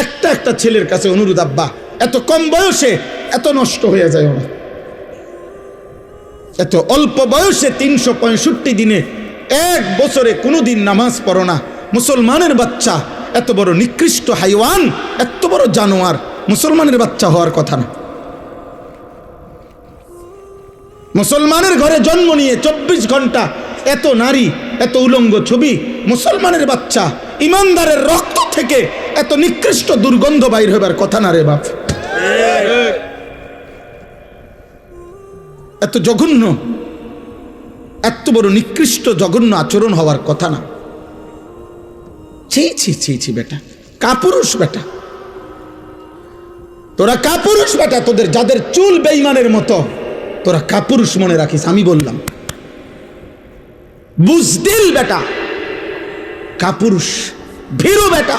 একটা ছেলের কাছে অনুরোধ, আব্বা এত কম বয়সে এত নষ্ট হয়ে যায় না, এত অল্প বয়সে 365 দিনে 1 বছরে কোনোদিন নামাজ পড়ো না, মুসলমানের বাচ্চা এত বড় নিকৃষ্ট হাইওয়ান, এত বড় জানোয়ার, মুসলমানের বাচ্চা হওয়ার কথা না। মুসলমানের ঘরে জন্ম নিয়ে 24 ঘন্টা এত নারী, এত উলঙ্গ ছবি, মুসলমানের বাচ্চা ইমানদারের রক্ত থেকে এত নিকৃষ্ট দুর্গন্ধ বাইর হবার কথা না রে বাপ। এত জঘন্য, এত বড় নিকৃষ্ট জঘন্য আচরণ হওয়ার কথা না। ছি ছি ছি ছি বেটা, কাপুরুষ বেটা, তোরা কাপুরুষ বেটা, তোদের যাদের চুল বেঈমানের মতো, তোরা কাপুরুষ মনে রাখিস। আমি বললাম বুজদিল বেটা, কাপুরুষ, ভীরু বেটা।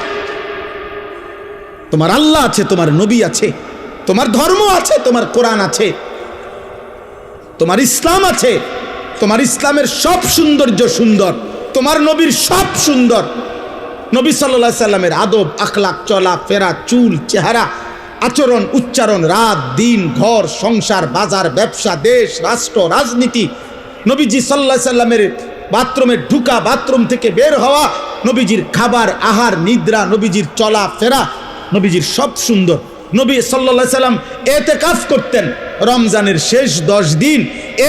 তোমার আল্লাহ আছে, তোমার নবী আছে, তোমার ধর্ম আছে, তোমার কোরআন আছে, তোমার ইসলাম আছে, তোমার ইসলামের সব সৌন্দর্য সুন্দর, তোমার নবীর সব সুন্দর। নবী সাল্লাল্লাহু আলাইহি সাল্লামের আদব, আখলাক, চলা ফেরা, চুল, চেহারা, আচরণ, উচ্চারণ, রাত দিন, ঘর সংসার, বাজার ব্যবসা, দেশ রাষ্ট্র রাজনীতি, নবীজি সাল্লাল্লাহু আলাইহি সাল্লামের বাথরুমে ঢুকা, বাথরুম থেকে বের হওয়া, নবীজির খাবার আহার নিদ্রা, নবীজির চলা ফেরা, নবীজির সব সুন্দর। নবী সাল্লাল্লাহু আলাইহি সাল্লাম ইতিকাফ করতেন রমজানের শেষ 10 দিন।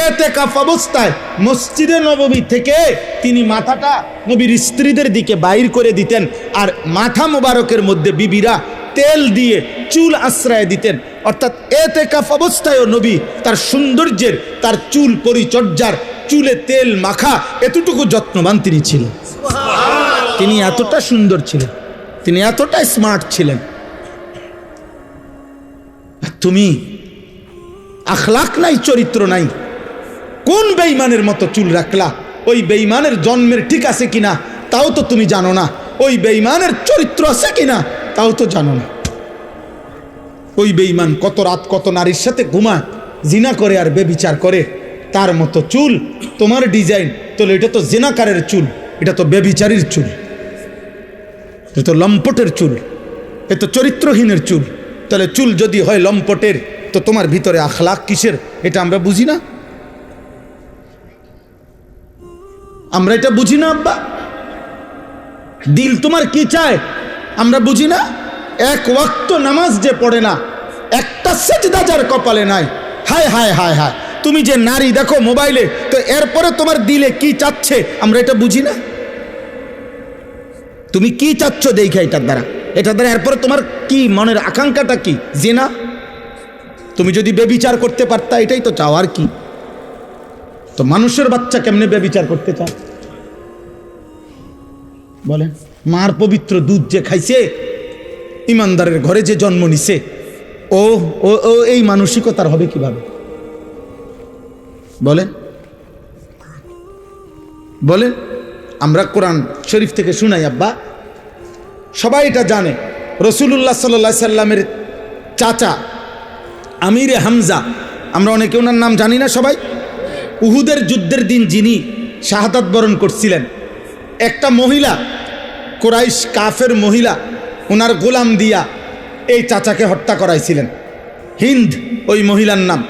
ইতিকাফ অবস্থায় মসজিদে নববী থেকে তিনি মাথাটা নবীর স্ত্রীদের দিকে বাইর করে দিতেন, আর মাথা মোবারকের মধ্যে বিবিরা তেল দিয়ে চুল আশ্রয় দিতেন। অর্থাৎ ইতিকাফ অবস্থায়ও নবী তার সৌন্দর্যের, তার চুল পরিচর্যার, চুলে তেল মাখা এতটুকু যত্নবান তিনি ছিলেন। তিনি এতটা সুন্দর ছিলেন, তিনি এতটা স্মার্ট ছিলেন। তুমি আখলাক নাই, চরিত্র নাই, কোন বেঈমানের মতো চুল রাখলা? ওই বেঈমানের জন্মের ঠিক আছে কিনা তাও তো তুমি জানো না, ওই বেঈমানের চরিত্র আছে কিনা তাও তো জানো না। ওই বেঈমান কত রাত কত নারীর সাথে ঘুমায়, জিনা করে আর বেবিচার করে, তার মতো চুল তোমার ডিজাইন, তাহলে এটা তো জিনাকারের চুল, এটা তো বেবিচারীর চুল, এটা তো লম্পটের চুল, এ তো চরিত্রহীনের চুল। তাহলে চুল যদি হয় লম্পটের, তো তোমার ভিতরে আখলাক কিসের? এটা আমরা বুঝি না, আমরা এটা বুঝি না আব্বা। দিল তোমার কি চায় আমরা বুঝি না। এক ওয়াক্ত নামাজ যে পড়ে না, একটা সেজদা যার কপালে নাই, হায় হায় হায় হায়, তুমি যে নারী দেখো মোবাইলে, তো এরপরে তোমার দিলে কি চাচ্ছে আমরা এটা বুঝি না। তুমি কি চাচ্ছ দেখা এটার দ্বারা, এটার দ্বারা এরপরে তোমার কি মনের আকাঙ্ক্ষাটা কি? জিনা। তুমি যদি বেবিচার করতে পারতা, এটাই তো চাও, আর কি? তো মানুষের বাচ্চা কেমনে বেবিচার করতে চায় বলেন? মার পবিত্র দুধ যে খাইছে, ইমানদারের ঘরে যে জন্ম নিছে, ও ও ও এই মানসিকতার হবে কিভাবে বলেন? বলেন। আমরা কোরআন শরীফ থেকে শুনাই আব্বা, সবাই এটা জানে। রাসূলুল্লাহ সাল্লাল্লাহু আলাইহি সাল্লামের চাচা আমিরে হামজা, আমরা অনেকে ওনার নাম জানি না সবাই, উহুদের যুদ্ধের দিন যিনি শাহাদাত বরণ করছিলেন, একটা মহিলা, কুরাইশ কাফের মহিলা, ওনার গোলাম দিয়া এই চাচাকে হত্যা করাইছিলেন। হিন্দ ওই মহিলার নাম,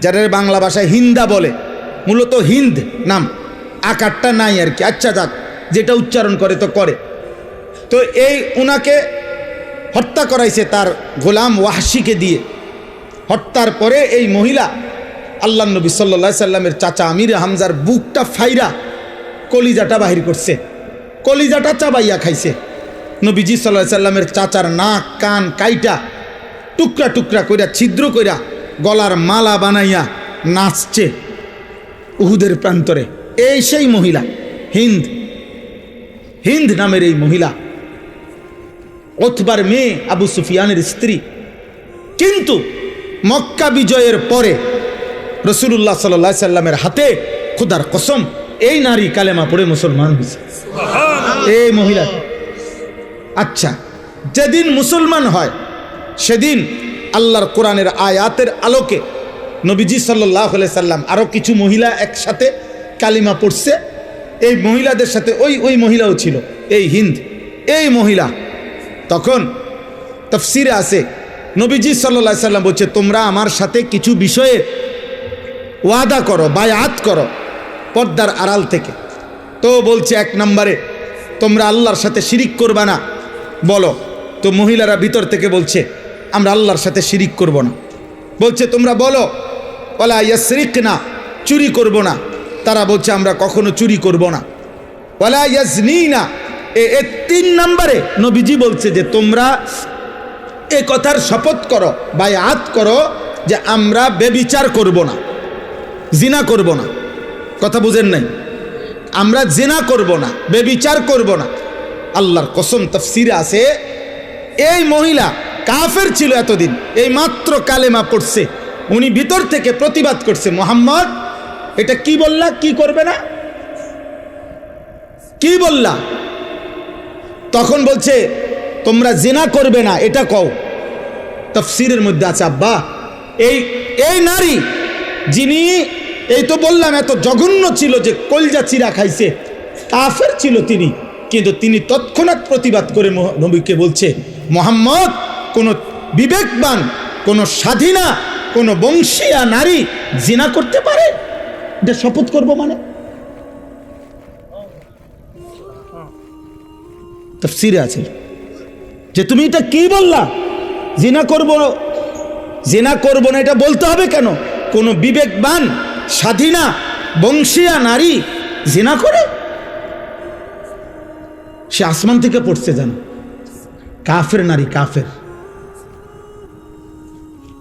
যারা বাংলা ভাষায় হিন্দা বলে, মূলত হিন্দ নাম, আকারটা নাই আর কি। আচ্ছা যাক, যেটা উচ্চারণ করে তো করে। তো এই উনাকে হত্যা করাইছে তার গোলাম ওয়াহশিকে দিয়ে। হত্যার পরে এই মহিলা আল্লাহ নবী সাল্লাল্লাহু আলাইহি সাল্লামের চাচা আমিরে হামজার বুকটা ফাইরা কলিজাটা বাহির করছে, কলিজাটা চাবাইয়া খাইছে। নবীজি সাল্লাল্লাহু আলাইহি সাল্লামের চাচার নাক কান কাইটা টুকরা টুকরা কইরা ছিদ্র কইরা গলার মালা বানাইয়া নাচছে উহুদের প্রান্তরে। এই সেই মহিলা হিন্দ, হিন্দ নামের এই মহিলা উতবার মেয়ে, আবু সুফিয়ানের স্ত্রী। কিন্তু মক্কা বিজয়ের পরে রাসূলুল্লাহ সাল্লাল্লাহু আলাইহি সাল্লামের হাতে খোদার কসম এই নারী কালেমা পড়ে মুসলমান হয়েছে, এই মহিলা। আচ্ছা, যেদিন মুসলমান হয় সেদিন আল্লাহর কোরআনের আয়াতের আলোকে নবীজি সাল্লাল্লাহু আলাইহি সাল্লাম আরও কিছু মহিলা একসাথে কালিমা পড়ছে। এই মহিলাদের সাথে ওই মহিলাও ছিল, এই হিন্দ, এই মহিলা। তখন তাফসীরে আছে নবীজি সাল্লাল্লাহু আলাইহি সাল্লাম বলছে তোমরা আমার সাথে কিছু বিষয়ে ওয়াদা করো, বায়াত করো পর্দার আড়াল থেকে। তো বলছে 1 নম্বরে তোমরা আল্লাহর সাথে শিরিক করবা না, বলো। তো মহিলারা ভিতর থেকে বলছে আমরা আল্লাহর সাথে শিরিক করব না। বলছে তোমরা বলো ওয়ালা ইয়াসরিকনা, চুরি করব না। তারা বলছে আমরা কখনো চুরি করব না। ওয়ালা ইয়াজনিনা, এই 3 নম্বরে নবীজি বলছে যে তোমরা এ কথার শপথ করো, বায়াত করো যে আমরা ব্যভিচার করব না, জিনা করব না। কথা বুঝেন নাই? আমরা জিনা করব না, ব্যভিচার করব না। আল্লাহর কসম, তাফসীরে আছে এই মহিলা কাফের ছিল এতদিন, এই মাত্র কালেমা পড়ছে, উনি ভিতর থেকে প্রতিবাদ করছে মুহাম্মদ এটা কি বললা, কি করবে না, কি বললা? তখন বলছে তোমরা জিনা করবে না, এটা কও। তাফসীরের মধ্যে আছে আব্বা এই নারী যিনি, এই তো বললাম এত জঘন্য ছিল যে কলজা চিরা খাইছে, কাফের ছিল তিনি, কিন্তু তিনি তৎক্ষণাৎ প্রতিবাদ করে নবীকে বলছে মুহাম্মদ কোন বিবেকবান, কোন স্বাধীনা, কোন বংশীয়া নারী জিনা করতে পারে? এটা শপথ করব মানে? তাফসীরে আছে যে তুমি এটা কি বললা, জিনা করব, জিনা করব না এটা বলতে হবে কেন? কোন বিবেকবান স্বাধীনা বংশীয়া নারী জিনা করে? সে আসমান থেকে পড়ছে জানো, কাফের নারী, কাফের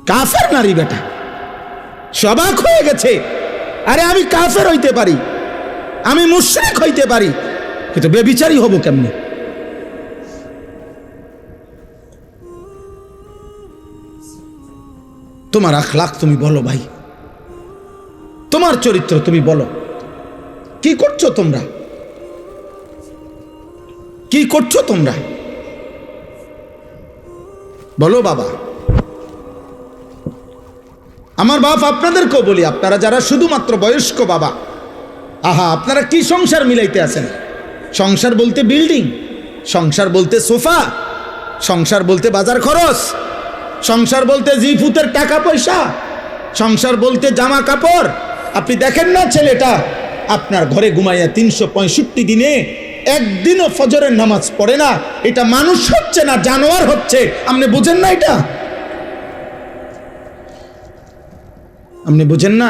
কাফের নারী বেটা, সবাক হয়ে গেছে। আরে আমি কাফের হইতে পারি, আমি মুশরিক হইতে পারি, কিন্তু বেবিচারী হব কেমনে? তোমার আখলাক তুমি বলো ভাই, তোমার চরিত্র তুমি বলো, কি করছো তোমরা, কি করছো তোমরা বলো বাবা। আমার বাপ আপনাদেরকেও বলি, আপনারা যারা শুধুমাত্র বয়স্ক বাবা, আহা আপনারা কি সংসার মিলাইতে আছেন? সংসার বলতে বিল্ডিং, সংসার বলতে সোফা, সংসার বলতে বাজার খরচ, সংসার বলতে জিফুতের টাকা পয়সা, সংসার বলতে জামা কাপড়। আপনি দেখেন না ছেলেটা আপনার ঘরে ঘুমাইয়া 365 দিনে একদিনও ফজরের নামাজ পড়ে না, এটা মানুষ হচ্ছে না জানোয়ার হচ্ছে। আপনি বুঝেন না এটা? আপনি বুঝেন না?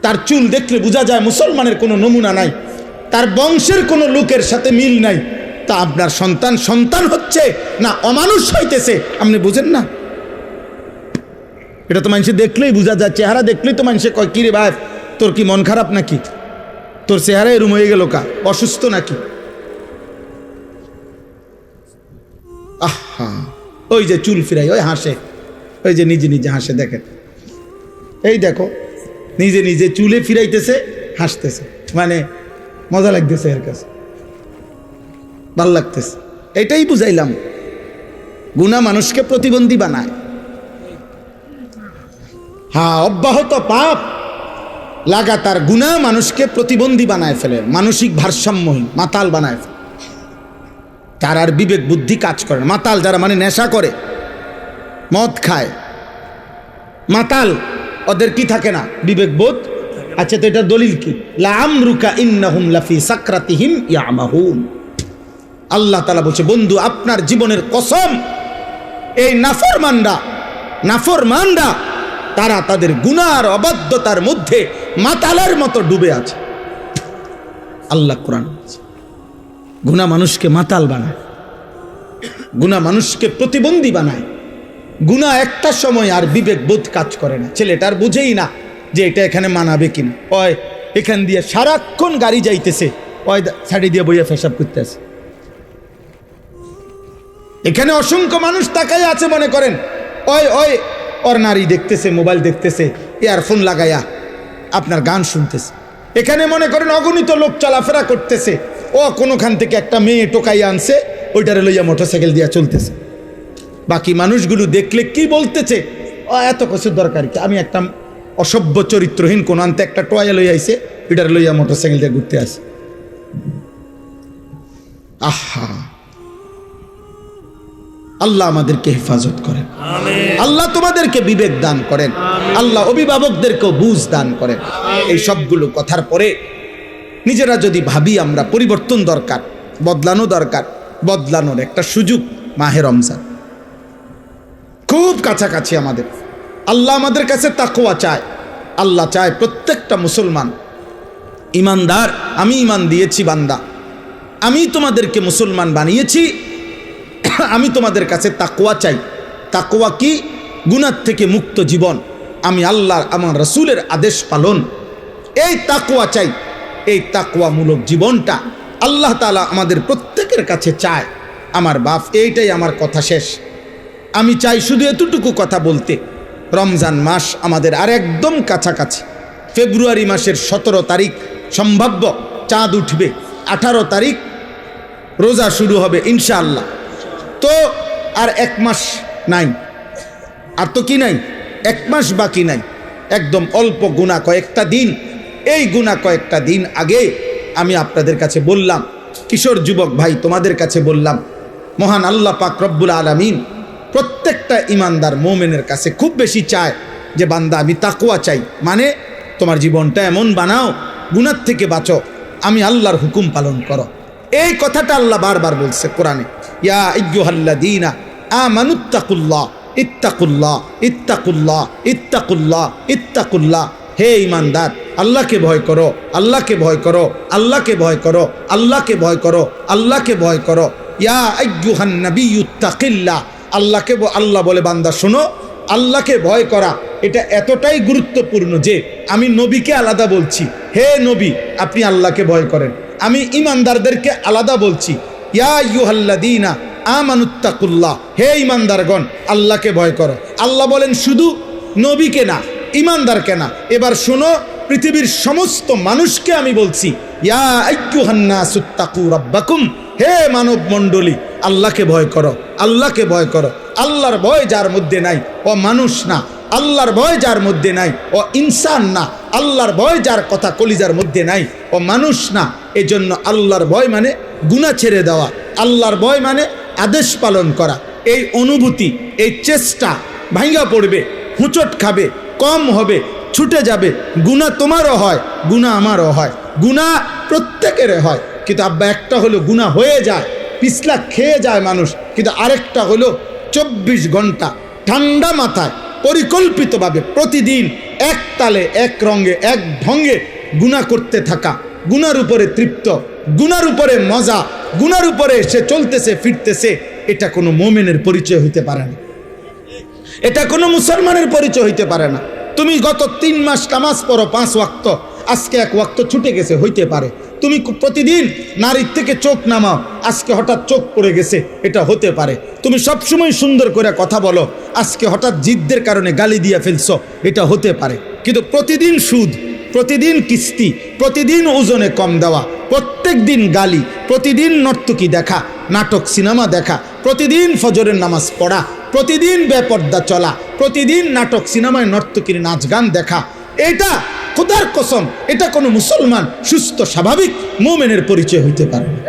তার চুল দেখলে বোঝা যায় মুসলমানের কোনো নমুনা নাই, তার বংশের কোনো লোকের সাথে মিল নাই। তা আপনার সন্তান সন্তান হচ্ছে না অমানুষ হইতেছে, আপনি বুঝেন না? এটা তো মানুষে দেখলেই বোঝা যায়, চেহারা দেখলেই তো মানুষে কয় কি রে ভাই তোর কি মন খারাপ নাকি, তোর চেহারা এরম হয়ে গেল কা, অসুস্থ নাকি? আহা, ওই যে চুল ফিরাই, ওই হাসে, ওই যে নিজে নিজে হাসে, দেখেন এই দেখো নিজে নিজে চুলে ফিরাইতেছে, হাসতেছে, মানে মজা লাগতেছে, এর কাছে ভাল লাগতেছে। এটাই বুঝাইলাম, গুনাহ মানুষকে প্রতিবন্ধী বানায়। হ্যাঁ, অব্যাহত পাপ লাগাতার গুনাহ মানুষকে প্রতিবন্ধী বানায় ফেলে, মানসিক ভারসাম্যহীন, মাতাল বানায় ফেলে। তার আর বিবেক বুদ্ধি কাজ করে না। মাতাল যারা মানে নেশা করে, মদ খায়, মাতাল, ওদের কি থাকে না? বিবেক বোধ। আচ্ছা, তো এটা দলিল কি? লাআমরুকা ইন্নাহুম লাফি সাকরাতিহিম ইয়ামাহুন। আল্লাহ তাআলা বলছে বন্ধু আপনার জীবনের কসম, এই নাফরমানরা তারা তাদের গুনাহ আর অবাধ্যতার মধ্যে মাতালের মতো ডুবে আছে। আল্লাহ কোরআন বলছে গুনাহ মানুষকে মাতাল বানায়, গুনাহ মানুষকে প্রতিবন্ধী বানায়। গুনাহ একটা সময় আর বিবেক বোধ কাজ করে না, ছেলেটার বুঝেই না যে এটা এখানে মানাবে কিনা। ওই এখান দিয়ে সারাক্ষণ গাড়ি যাইতেছে, ওই ছাড়ি দিয়ে বইয়া পেশাব করতে আছে। এখানে অসংখ্য মানুষ তাকাই আছে, মনে করেন ওই ওর নারী দেখতেছে, মোবাইল দেখতেছে, ইয়ারফোন লাগাইয়া আপনার গান শুনতেছে। এখানে মনে করেন অগণিত লোক চলাফেরা করতেছে, ও কোনোখান থেকে একটা মেয়ে টোকাইয়া আনছে, ওইটারে লইয়া মোটরসাইকেল দিয়া চলতেছে। বাকি মানুষগুলো দেখলে কি বলতেছে, ও এত কিছুর দরকার কি, আমি একটা অসভ্য চরিত্রহীন কোন আনতে একটা টয়া লইয়া আইছে, ওইটারে লইয়া মোটরসাইকেল দিয়ে ঘুরতে আসে। আহা, আল্লাহ আমাদেরকে হেফাজত করেন, আল্লাহ তোমাদেরকে বিবেক দান করেন, আল্লাহ অভিভাবকদেরকেও বুঝ দান করেন। এই সবগুলো কথার পরে নিজেরা যদি ভাবি আমরা পরিবর্তন দরকার, বদলানো দরকার, বদলানোর একটা সুযোগ মাহে রমজান খুব কাছাকাছি আমাদের। আল্লাহ আমাদের কাছে তাকওয়া চায়। আল্লাহ চায় প্রত্যেকটা মুসলমান ইমানদার। আমি ইমান দিয়েছি বান্দা, আমি তোমাদেরকে মুসলমান বানিয়েছি, আমি তোমাদের কাছে তাকওয়া চাই। তাকওয়া কি? গুনাহ থেকে মুক্ত জীবন, আমি আল্লাহর আমার রাসূলের আদেশ পালন, এই তাকওয়া চাই। এই তাকওয়ামূলক জীবনটা আল্লাহ তাআলা আমাদের প্রত্যেকের কাছে চায়। আমার বাপ, এইটাই আমার কথা শেষ। আমি চাই শুধু এতটুকু কথা বলতে। রমজান মাস আমাদের আর একদম কাছাকাছি। ফেব্রুয়ারি মাসের 17 তারিখ সম্ভাব্য চাঁদ উঠবে, 18 তারিখ রোজা শুরু হবে ইনশাআল্লাহ। তো আর 1 মাস নাই, আর তো কি নাই, 1 মাস বাকি নাই, একদম অল্প গুনাহ কয়েকটা দিন। এই গুনাহ কয়েকটা দিন আগে আমি আপনাদের কাছে বললাম, কিশোর যুবক ভাই তোমাদের কাছে বললাম, মহান আল্লাহ পাক রব্বুল আলামিন প্রত্যেকটা ইমানদার মোমেনের কাছে খুব বেশি চায় যে বান্দা আমি তাকওয়া চাই, মানে তোমার জীবনটা এমন বানাও, গুনাহ থেকে বাঁচো, আমি আল্লাহর হুকুম পালন করো। এই কথাটা আল্লাহ বারবার বলছে কোরআনে, ইয়া আইয়ুহাল্লাযীনা আমানুত্তাকুল্লাহ ইত্তাকুল্লাহ ইত্তাকুল্লাহ ইত্তাকুল্লাহ ইত্তাকুল্লাহ। হে ইমানদার, আল্লাহকে ভয় করো, আল্লাহকে ভয় করো, আল্লাহকে ভয় করো, আল্লাহকে ভয় করো, আল্লাহকে ভয় করো। ইয়া আইয়ুহান নাবিয়্যুত্তাকিল্লাহ। আল্লাহকে আল্লাহ বলে বান্দা শোনো, আল্লাহকে ভয় করা এটা এতটাই গুরুত্বপূর্ণ যে আমি নবীকে আলাদা বলছি, হে নবী আপনি আল্লাহকে ভয় করেন। আমি ইমানদারদেরকে আলাদা বলছি, ইয়া আইয়ুহাল্লাযীনা আমানুত্তাকুল্লাহ। হে ইমানদারগণ, আল্লাহকে ভয় করো। আল্লাহ বলেন শুধু নবীকে না, ইমানদারকে না। এবার শোনো, পৃথিবীর সমস্ত মানুষকে আমি বলছি, ইয়া আইয়ুহান নাসুত্তাকু রাব্বাকুম। হে মানব মণ্ডলী, আল্লাহকে ভয় করো, আল্লাহকে ভয় করো। আল্লাহর ভয় যার মধ্যে নাই ও মানুষ না, আল্লাহর ভয় যার মধ্যে নাই ও ইনসান না, আল্লাহর ভয় যার কথা কলিজার মধ্যে নাই ও মানুষ না। এজন্য আল্লাহর ভয় মানে গুনাহ ছেড়ে দেওয়া, আল্লাহর ভয় মানে আদেশ পালন করা। এই অনুভূতি, এই চেষ্টা ভাঙ্গা পড়বে, হুঁচট খাবে, কম হবে, ছুটে যাবে। গুনাহ তোমারও হয়, গুনাহ আমারও হয়, গুনাহ প্রত্যেকের হয়। কিন্তু আব্বা একটা হলো গুনাহ হয়ে যায়, পিছলা খেয়ে যায় মানুষ, কিন্তু আরেকটা হলো 24 ঘন্টা ঠান্ডা মাথায় পরিকল্পিতভাবে প্রতিদিন এক তালে এক রঙে এক ঢঙ্গে গুনাহ করতে থাকা, গুনার উপরে তৃপ্ত, গুনার উপরে মজা, গুনার উপরে সে চলতেছে ফিরতেছে। এটা কোনো মোমেনের পরিচয় হইতে পারে না, এটা কোনো মুসলমানের পরিচয় হইতে পারে না। তুমি গত 3 মাস নামাজ পড়ো 5 ওয়াক্ত, আজকে 1 ওয়াক্ত ছুটে গেছে, হইতে পারে। তুমি প্রতিদিন নারীর থেকে চোখ নামাও, আজকে হঠাৎ চোখ পড়ে গেছে, এটা হতে পারে। তুমি সবসময় সুন্দর করে কথা বলো, আজকে হঠাৎ জিদ্দের কারণে গালি দিয়ে ফেলছো, এটা হতে পারে। কিন্তু প্রতিদিন সুদ, প্রতিদিন কিস্তি, প্রতিদিন ওজনে কম দেওয়া, প্রত্যেক দিন গালি, প্রতিদিন নর্তকী দেখা, নাটক সিনেমা দেখা, প্রতিদিন ফজরের নামাজ পড়া, প্রতিদিন বেপর্দা চলা, প্রতিদিন নাটক সিনেমায় নর্তকীর নাচ গান দেখা, এটা খোদার কসম এটা কোনো মুসলমান সুস্থ স্বাভাবিক মুমিনের পরিচয় হইতে পারে না।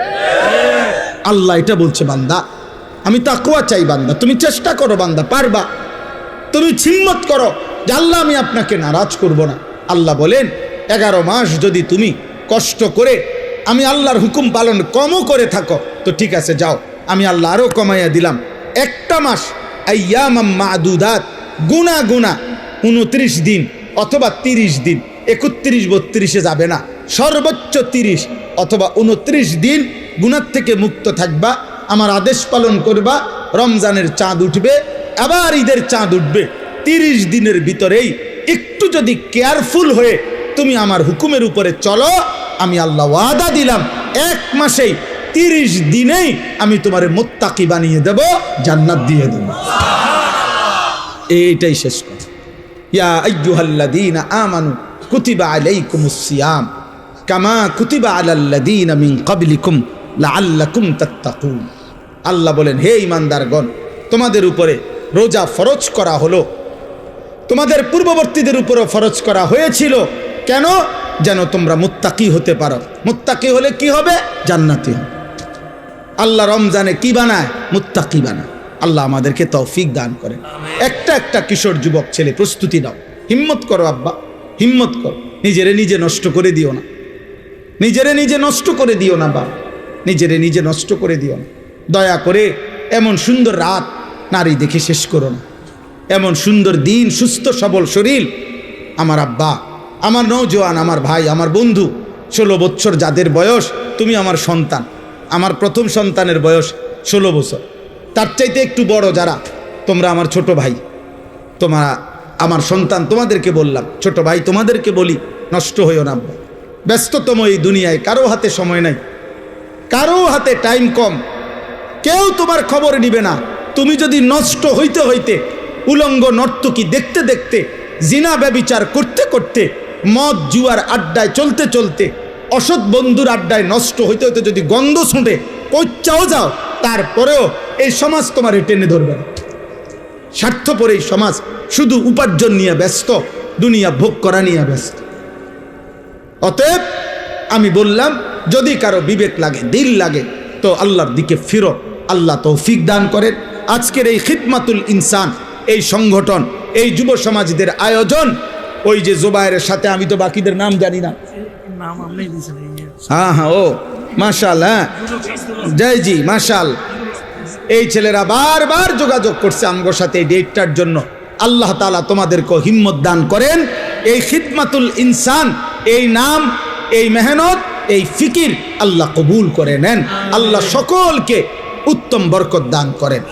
আল্লাহ এটা বলছে, বান্দা আমি তাকওয়া চাই, বান্দা তুমি চেষ্টা করো, বান্দা পারবা, তুমি হিম্মত করো যে আল্লাহ আমি আপনাকে নারাজ করব না। আল্লাহ বলেন 11 মাস যদি তুমি কষ্ট করে আমি আল্লাহর হুকুম পালন কমও করে থাকো তো ঠিক আছে, যাও, আমি আল্লাহ আরও কমাইয়া দিলাম। একটা মাস আইয়ামাম মাদুদাত, গুনা গুনা 29 দিন অথবা 30 দিন, 31-32-এ যাবে না, সর্বোচ্চ 30 অথবা 29 দিন গুনার থেকে মুক্ত থাকবা, আমার আদেশ পালন করবা। রমজানের চাঁদ উঠবে, আবার ঈদের চাঁদ উঠবে, 30 দিনের ভিতরেই একটু যদি কেয়ারফুল হয়ে তুমি আমার হুকুমের উপরে চলো, আমি আল্লাহ ওয়াদা দিলাম 1 মাসেই 30 দিনেই আমি তোমারে মুত্তাকি বানিয়ে দেব, জান্নাত দিয়ে দেব। এইটাই শেষ কথা। ইয়া আইয়ুহাল্লাযীনা আমানু কুতিবা আলাইকুমুস সিয়াম কামা কুতিবা আলাল্লাযীনা মিন ক্বাবলিকুম লাআল্লাকুম তাত্তাকুন। আল্লাহ বলেন, হে ঈমানদারগণ, তোমাদের উপরে রোজা ফরজ করা হলো, তোমাদের পূর্ববর্তীদের উপরও ফরজ করা হয়েছিল। কেন? যেন তোমরা মুত্তাকি হতে পারো। মুত্তাকি হলে কি হবে? জান্নাতি হবে। আল্লাহ রমজানে কি বানায়? মুত্তাকি বানায়। আল্লাহ আমাদেরকে তৌফিক দান করেন। একটা একটা কিশোর যুবক ছেলে প্রস্তুতি নাও, হিম্মত করো আব্বা, হিম্মত করো। নিজেরে নিজে নষ্ট করে দিও না, নিজেরে নিজে নষ্ট করে দিও না বাবা, নিজেরে নিজে নষ্ট করে দিও না। দয়া করে এমন সুন্দর রাত নারী দেখে শেষ করো না, এমন সুন্দর দিন, সুস্থ সবল শরীর। আমার আব্বা, আমার নওজোয়ান, আমার ভাই, আমার বন্ধু, 16 বছর যাদের বয়স, তুমি আমার সন্তান। আমার প্রথম সন্তানের বয়স 16 বছর। তার চাইতে একটু বড় যারা, তোমরা আমার ছোট ভাই, তোমরা আমার সন্তান, তোমাদেরকে বললাম, ছোট ভাই তোমাদেরকে বলি, নষ্ট হইও না আব্বা। ব্যস্ততম এই দুনিয়ায় কারো হাতে সময় নাই, কারো হাতে টাইম কম, কেউ তোমার খবর নিবে না। তুমি যদি নষ্ট হইতে হইতে, উলঙ্গ নর্তকী দেখতে দেখতে, জিনা ব্যভিচার করতে করতে, মদ জুয়ার আড্ডায় চলতে চলতে, অসৎ বন্ধুর আড্ডায় নষ্ট হইতে হইতে যদি গন্ধ শুঁটে পচ্চাও যাও, তারপরেও এই সমাজ তোমার টেনে ধরবে না। স্বার্থপর এই সমাজ শুধু উপার্জন নিয়ে ব্যস্ত, দুনিয়া ভোগ করা নিয়ে ব্যস্ত। অতএব আমি বললাম, যদি কারো বিবেক লাগে, দিল লাগে, তো আল্লাহর দিকে ফিরো, আল্লাহ তৌফিক দান করেন। আজকের এই খিদমাতুল ইনসান, এই সংগঠন, এই যুব সমাজদের আয়োজন, ওই যে জুবায়েরের সাথে, আমি তো বাকিদের নাম জানি না, হ্যাঁ হ্যাঁ, ও মাশাল, হ্যাঁ জয় জি মাশাল, এই ছেলেরা বারবার যোগাযোগ করছে আমগোর সাথে এই ডেটটার জন্য। আল্লাহ তাআলা তোমাদেরকে হিম্মত দান করেন। এই খিদমাতুল ইনসান, এই নাম, এই মেহনত, এই ফিকির আল্লাহ কবুল করে নেন। আল্লাহ সকলকে উত্তম বরকত দান করেন।